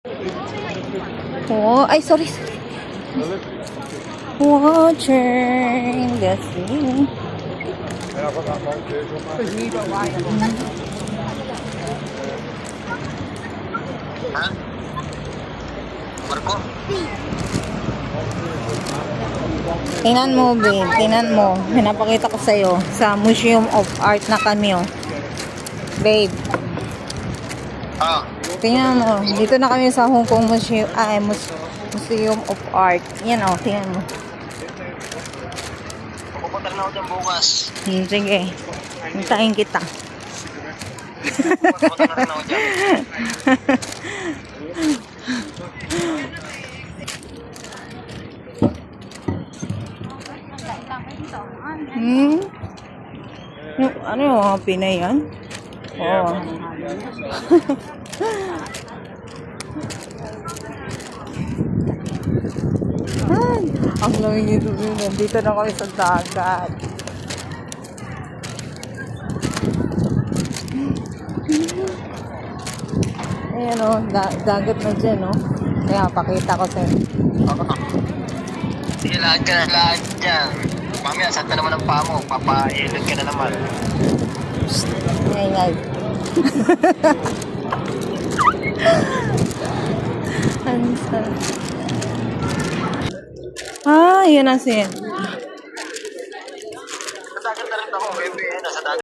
Oh, ay, sorry. Watching the sea. Ha? Marco? Tingnan mo, babe. Tingnan mo. Pinapakita ko sa'yo. Sa Museum of Art na kami, oh. Babe. Ah, Tingnan mo. Dito na kami sa Hong Kong Museum of Art. Yan, oh. Tingnan mo. pupunta na ako dyan bukas. Sige. Hintayin kita. Pupunta na rin ako dyan. Hmm? Ano yung mga Pinay yan? Oo. Ay, ang lamig nito. Nandito na kami sa dagat. Ayan o, dagat na dyan o. Kaya pakita ko sa'yo. Sige, lahat ka na, lahat dyan. Mamaya, saan na naman ang paa mo? Papailog ka na naman. Ingay. Ang sarap. Ah, yun ang sin.